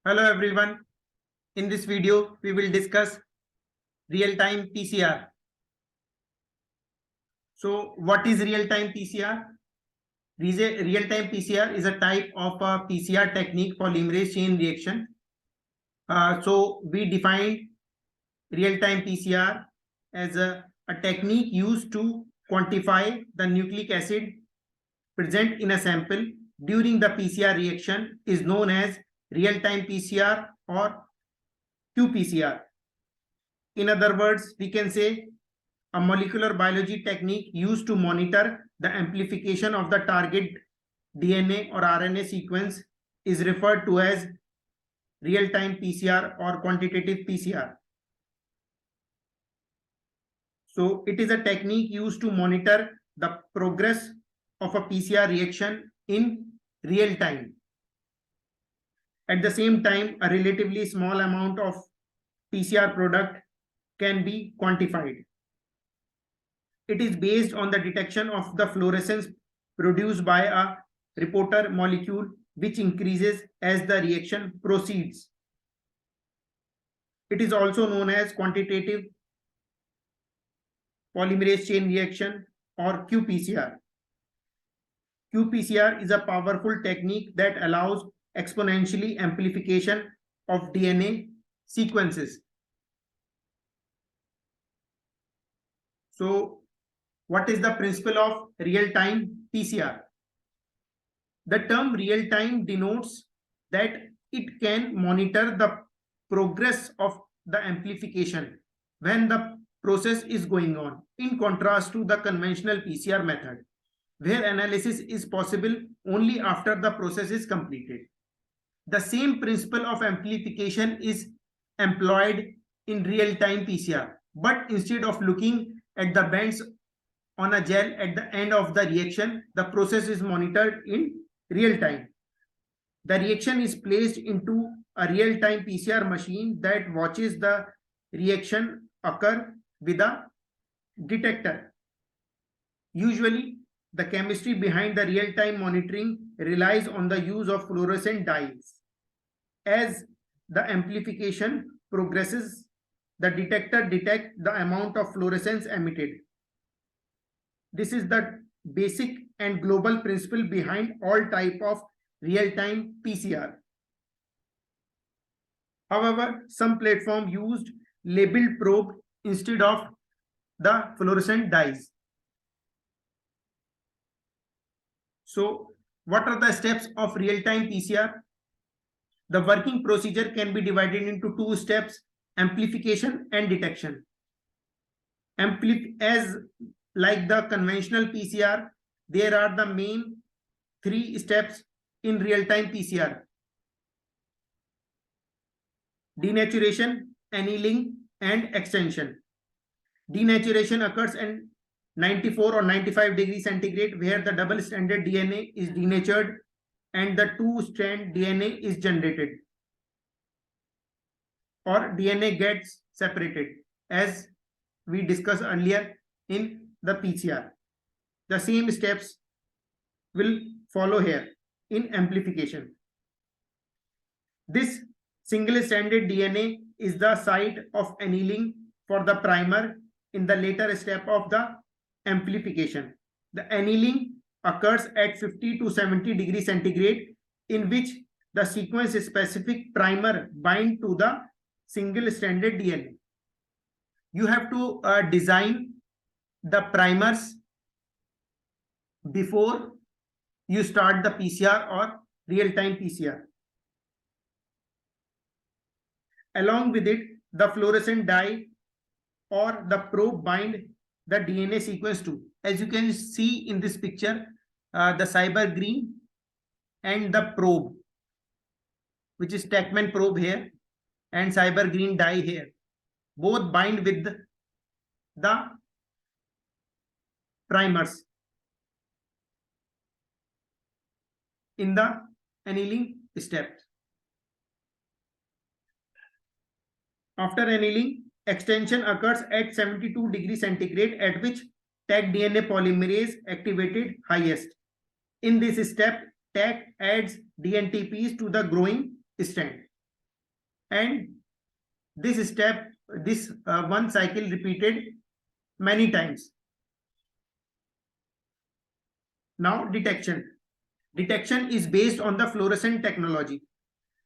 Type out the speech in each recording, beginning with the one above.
Hello everyone. In this video, we will discuss real-time PCR. So what is real-time PCR? Real-time PCR is a type of a PCR technique polymerase chain reaction. So we defined real-time PCR as a technique used to quantify the nucleic acid present in a sample during the PCR reaction is known as real-time PCR or qPCR. In other words, we can say a molecular biology technique used to monitor the amplification of the target DNA or RNA sequence is referred to as real-time PCR or quantitative PCR. So it is a technique used to monitor the progress of a PCR reaction in real time. At the same time, a relatively small amount of PCR product can be quantified. It is based on the detection of the fluorescence produced by a reporter molecule, which increases as the reaction proceeds. It is also known as quantitative polymerase chain reaction or qPCR. qPCR is a powerful technique that allows exponentially amplification of DNA sequences. So, what is the principle of real-time PCR? The term real-time denotes that it can monitor the progress of the amplification when the process is going on, in contrast to the conventional PCR method, where analysis is possible only after the process is completed. The same principle of amplification is employed in real-time PCR, but instead of looking at the bands on a gel at the end of the reaction, the process is monitored in real time. The reaction is placed into a real-time PCR machine that watches the reaction occur with a detector. Usually, the chemistry behind the real-time monitoring relies on the use of fluorescent dyes. As the amplification progresses, the detector detects the amount of fluorescence emitted. This is the basic and global principle behind all type of real-time PCR. However, some platforms used labeled probe instead of the fluorescent dyes. So, what are the steps of real-time PCR? The working procedure can be divided into two steps: amplification and detection. As like the conventional PCR, there are the main three steps in real-time PCR: denaturation, annealing, and extension. Denaturation occurs at 94 or 95 degrees centigrade, where the double-stranded DNA is denatured and the two-strand DNA is generated, or DNA gets separated, as we discussed earlier in the PCR. The same steps will follow here in amplification. This single-stranded DNA is the site of annealing for the primer in the later step of the amplification. The annealing occurs at 50 to 70 degrees centigrade, in which the sequence-specific primer binds to the single-stranded DNA. You have to design the primers before you start the PCR or real-time PCR. Along with it, the fluorescent dye or the probe bind the DNA sequence too. As you can see in this picture, the cyber green and the probe, which is Techman probe here, and cyber green dye here, both bind with the primers in the annealing step. After annealing, extension occurs at 72 degrees centigrade, at which Taq DNA polymerase activated highest. In this step, Taq adds DNTPs to the growing strand. and this step, this one cycle repeated many times. Now detection. Detection is based on the fluorescent technology.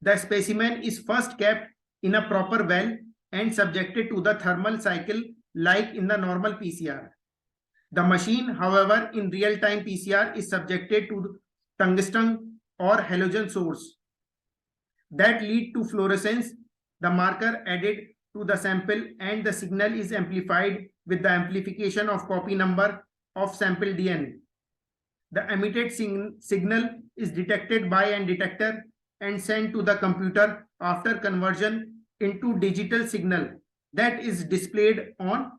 The specimen is first kept in a proper well and subjected to the thermal cycle like in the normal PCR. The machine, however, in real-time PCR is subjected to tungsten or halogen source that lead to fluorescence. The marker added to the sample and the signal is amplified with the amplification of copy number of sample DNA. The emitted signal is detected by a detector and sent to the computer after conversion into digital signal that is displayed on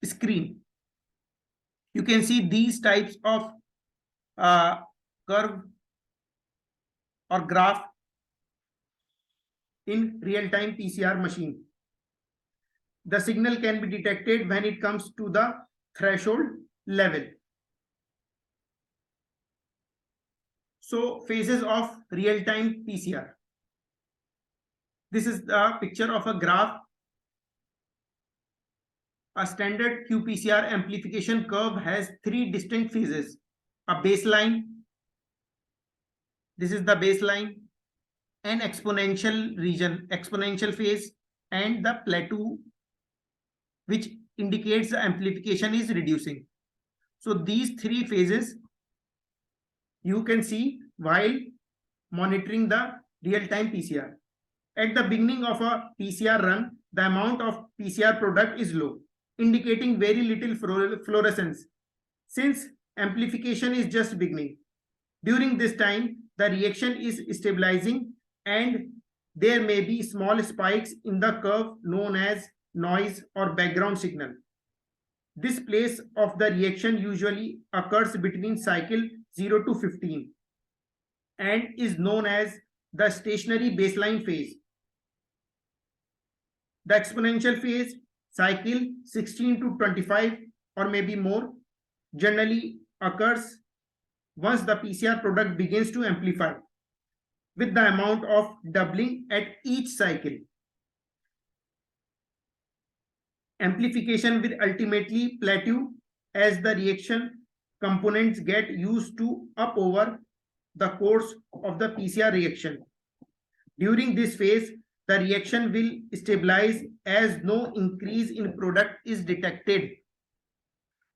screen. You can see these types of curve or graph in real-time PCR machine. The signal can be detected when it comes to the threshold level. So phases of real-time PCR. This is the picture of a graph. A standard qPCR amplification curve has three distinct phases. A baseline, this is the baseline, an exponential region, exponential phase, and the plateau, which indicates the amplification is reducing. So these three phases you can see while monitoring the real-time PCR. At the beginning of a PCR run, the amount of PCR product is low, indicating very little fluorescence, since amplification is just beginning. During this time, the reaction is stabilizing and there may be small spikes in the curve known as noise or background signal. This place of the reaction usually occurs between cycle 0 to 15 and is known as the stationary baseline phase. The exponential phase, cycle 16 to 25 or maybe more, generally occurs once the PCR product begins to amplify, with the amount of doubling at each cycle. Amplification will ultimately plateau as the reaction components get used to up over the course of the PCR reaction. During this phase, the reaction will stabilize as no increase in product is detected.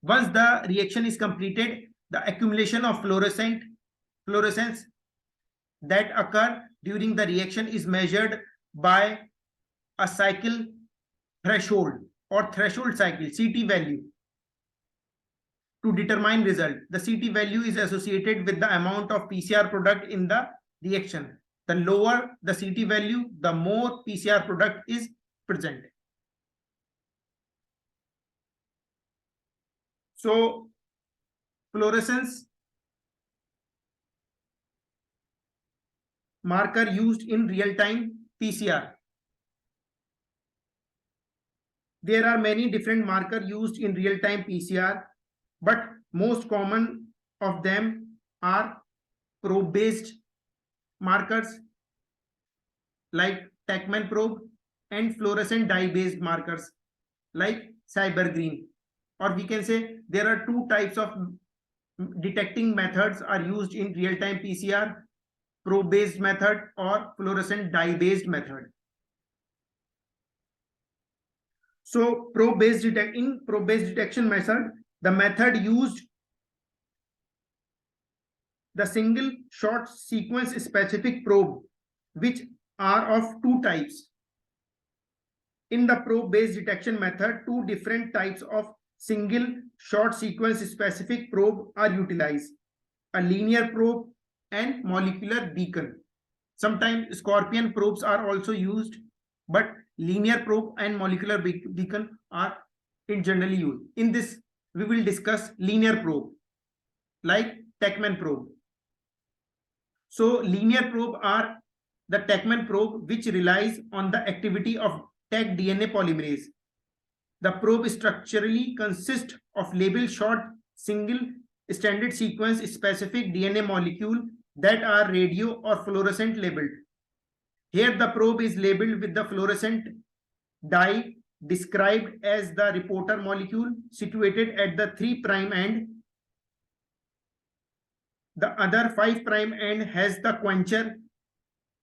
Once the reaction is completed, the accumulation of fluorescence that occur during the reaction is measured by a cycle threshold or threshold cycle, CT value. To determine result, the CT value is associated with the amount of PCR product in the reaction. The lower the CT value, the more PCR product is present. So fluorescence marker used in real-time PCR. There are many different markers used in real-time PCR, but most common of them are probe-based markers like Tachman probe and fluorescent dye-based markers like cybergreen. Or we can say there are two types of detecting methods are used in real-time PCR: probe-based method or fluorescent dye-based method. So probe-based detection method, the method used the single short sequence specific probe, which are of two types. In the probe-based detection method, two different types of single short sequence specific probe are utilized: a linear probe and molecular beacon. Sometimes scorpion probes are also used, but linear probe and molecular beacon are generally used. In this, we will discuss linear probe like Tachman probe. So linear probe are the Tachman probe, which relies on the activity of Taq DNA polymerase. The probe structurally consists of labeled short single standard sequence specific DNA molecule that are radio or fluorescent labeled. Here the probe is labeled with the fluorescent dye described as the reporter molecule situated at the 3' end. The other 5' end has the quencher,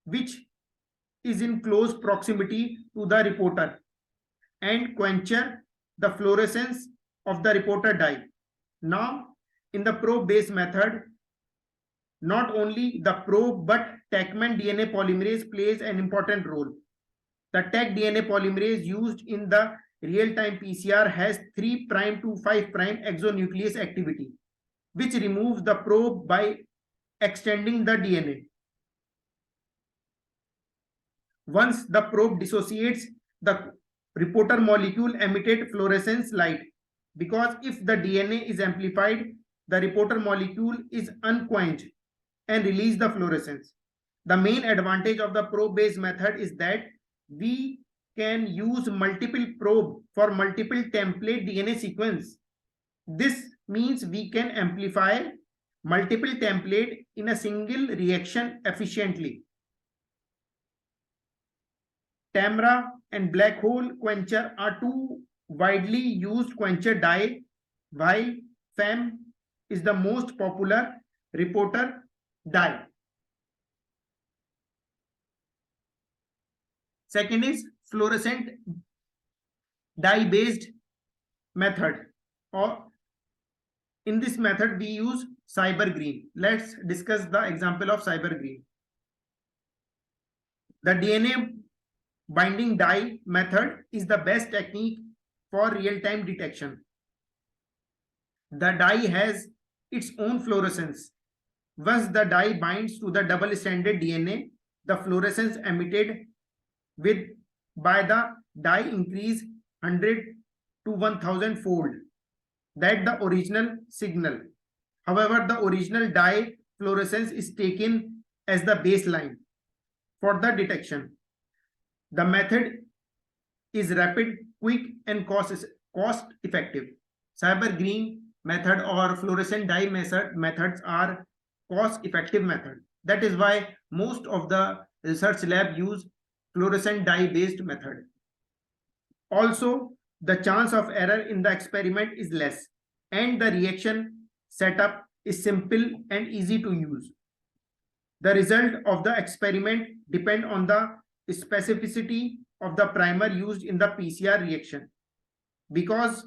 which is in close proximity to the reporter and quencher the fluorescence of the reporter dye. Now, in the probe-based method, not only the probe but Taqman DNA polymerase plays an important role. The Taq DNA polymerase used in the real-time PCR has 3' to 5' exonuclease activity, which removes the probe by extending the DNA. Once the probe dissociates, the reporter molecule emitted fluorescence light, because if the DNA is amplified, the reporter molecule is unquenched and release the fluorescence. The main advantage of the probe-based method is that we can use multiple probe for multiple template DNA sequence. This means we can amplify multiple template in a single reaction efficiently. Tamra and black hole quencher are two widely used quencher dye, while FEM is the most popular reporter dye. Second is fluorescent dye based method, or in this method we use cyber green. Let's discuss the example of cyber green. The DNA binding dye method is the best technique for real-time detection. The dye has its own fluorescence. Once the dye binds to the double-stranded DNA, the fluorescence emitted by the dye increase 100 to 1000 fold that the original signal. However, the original dye fluorescence is taken as the baseline for the detection. The method is rapid, quick, and cost effective. Cyber green method or fluorescent dye methods are cost effective method. That is why most of the research lab use fluorescent dye based method. Also, the chance of error in the experiment is less, and the reaction setup is simple and easy to use. The result of the experiment depend on the specificity of the primer used in the PCR reaction, because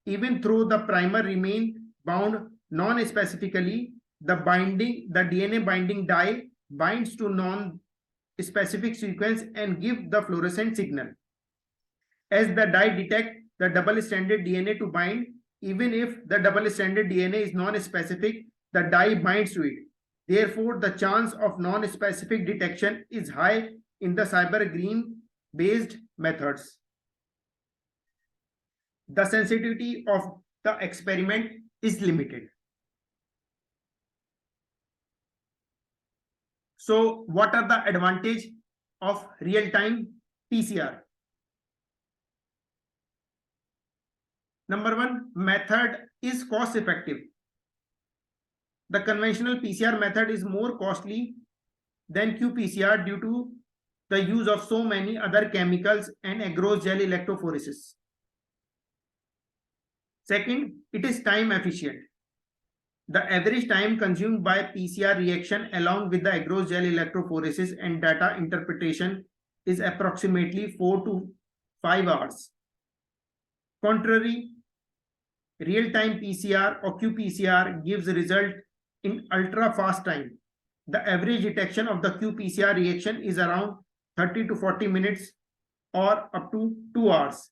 even though the primer remain bound non-specifically, the DNA binding dye binds to non-specific sequence and give the fluorescent signal. As the dye detect the double-stranded DNA to bind, even if the double-stranded DNA is non-specific, the dye binds to it. Therefore, the chance of non-specific detection is high in the cyber green based methods. The sensitivity of the experiment is limited. So what are the advantages of real-time PCR? Number one, method is cost effective. The conventional PCR method is more costly than qPCR due to the use of so many other chemicals and agarose gel electrophoresis. Second, it is time efficient. The average time consumed by PCR reaction along with the agarose gel electrophoresis and data interpretation is approximately 4 to 5 hours. Contrary, real-time PCR or qPCR gives result in ultra-fast time. The average detection of the qPCR reaction is around 30 to 40 minutes or up to 2 hours.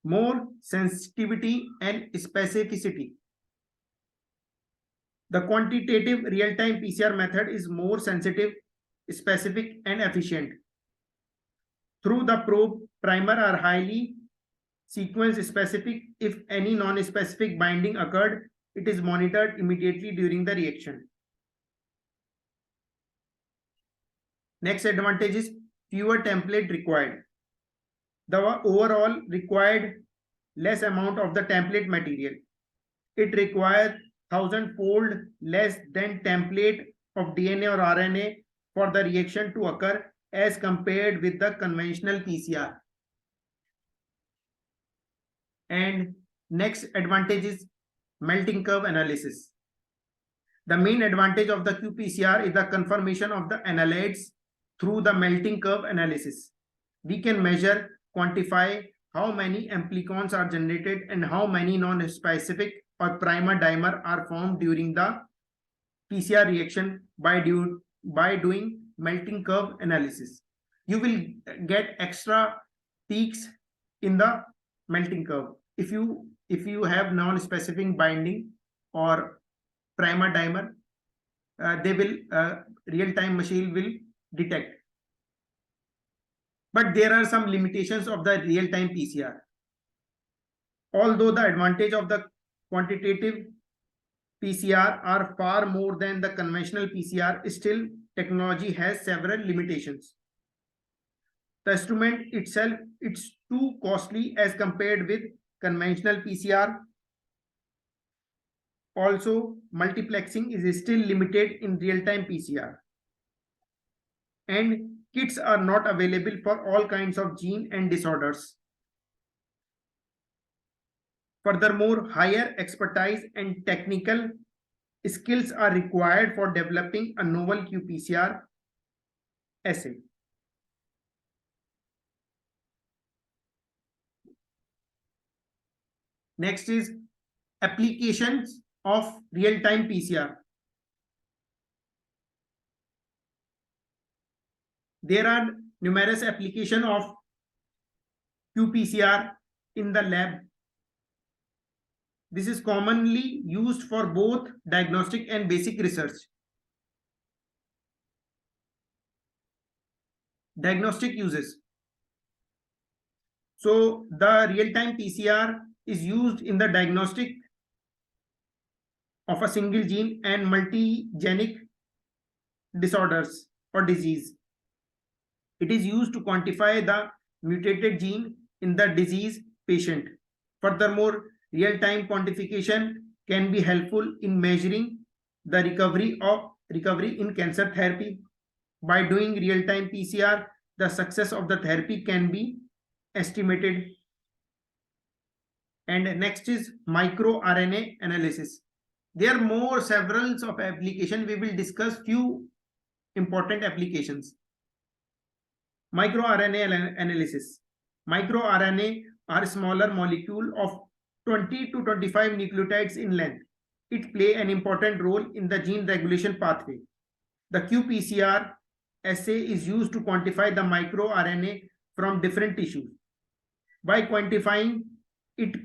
More sensitivity and specificity. The quantitative real-time PCR method is more sensitive, specific, and efficient. Through the probe, primer are highly sequence specific. If any non-specific binding occurred, it is monitored immediately during the reaction. Next advantage is fewer template required. The overall required less amount of the template material. It requires 1000-fold less than template of DNA or RNA for the reaction to occur as compared with the conventional PCR. And next advantage is melting curve analysis. The main advantage of the qPCR is the confirmation of the analytes through the melting curve analysis. We can measure, quantify how many amplicons are generated and how many non-specific or primer-dimer are formed during the PCR reaction by doing melting curve analysis. You will get extra peaks in the melting curve if you have non-specific binding or primer-dimer. They will real-time machine will detect. But there are some limitations of the real-time PCR. Although the advantage of the quantitative PCR are far more than the conventional PCR, still technology has several limitations. The instrument itself, it's too costly as compared with conventional PCR. Also, multiplexing is still limited in real-time PCR. And kits are not available for all kinds of gene and disorders. Furthermore, higher expertise and technical skills are required for developing a novel qPCR assay. Next is applications of real-time PCR. There are numerous applications of qPCR in the lab. This is commonly used for both diagnostic and basic research. Diagnostic uses. So the real-time PCR is used in the diagnostic of a single gene and multigenic disorders or disease. It is used to quantify the mutated gene in the disease patient. Furthermore, real-time quantification can be helpful in measuring the recovery in cancer therapy. By doing real-time PCR, the success of the therapy can be estimated. And next is microRNA analysis. There are more several of applications. We will discuss few important applications. MicroRNA analysis. MicroRNA are smaller molecule of 20 to 25 nucleotides in length. It play an important role in the gene regulation pathway. The qPCR assay is used to quantify the microRNA from different tissues. By quantifying it,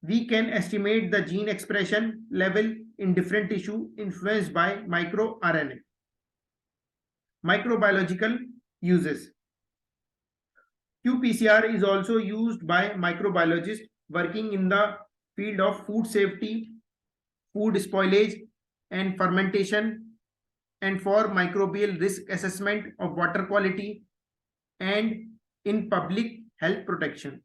we can estimate the gene expression level in different tissue influenced by microRNA. Microbiological uses. qPCR is also used by microbiologists working in the field of food safety, food spoilage and fermentation, and for microbial risk assessment of water quality and in public health protection.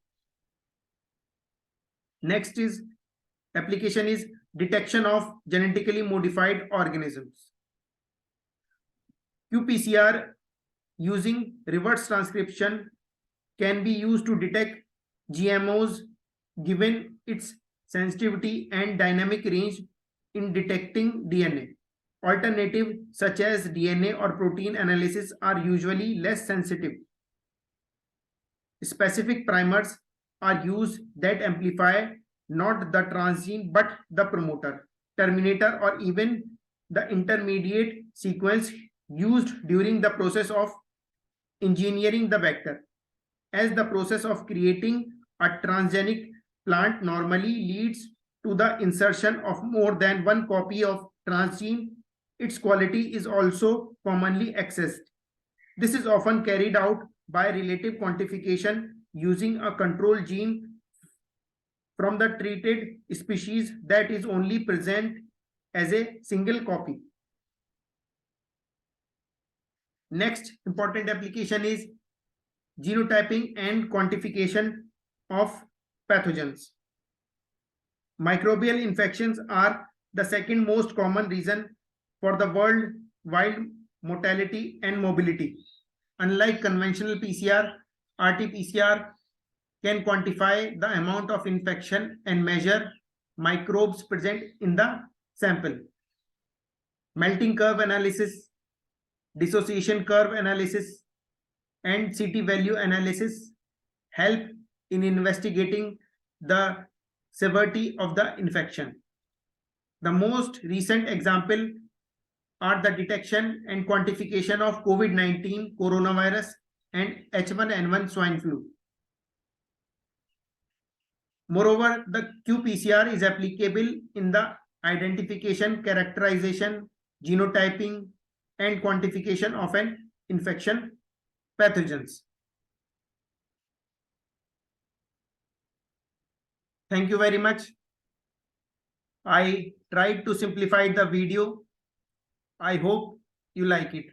Next is application is detection of genetically modified organisms. qPCR using reverse transcription can be used to detect GMOs given its sensitivity and dynamic range in detecting DNA. Alternatives such as DNA or protein analysis are usually less sensitive. Specific primers are used that amplify not the transgene but the promoter, terminator, or even the intermediate sequence used during the process of engineering the vector. As the process of creating a transgenic plant normally leads to the insertion of more than one copy of transgene, its quality is also commonly accessed. This is often carried out by relative quantification using a control gene from the treated species that is only present as a single copy. Next important application is genotyping and quantification of pathogens. Microbial infections are the second most common reason for the worldwide mortality, and mobility. Unlike conventional PCR, RT-PCR can quantify the amount of infection and measure microbes present in the sample. Melting curve analysis, dissociation curve analysis, and CT value analysis help in investigating the severity of the infection. The most recent example are the detection and quantification of COVID-19 coronavirus and H1N1 swine flu. Moreover, the qPCR is applicable in the identification, characterization, genotyping, and quantification of an infection pathogens. Thank you very much. I tried to simplify the video. I hope you like it.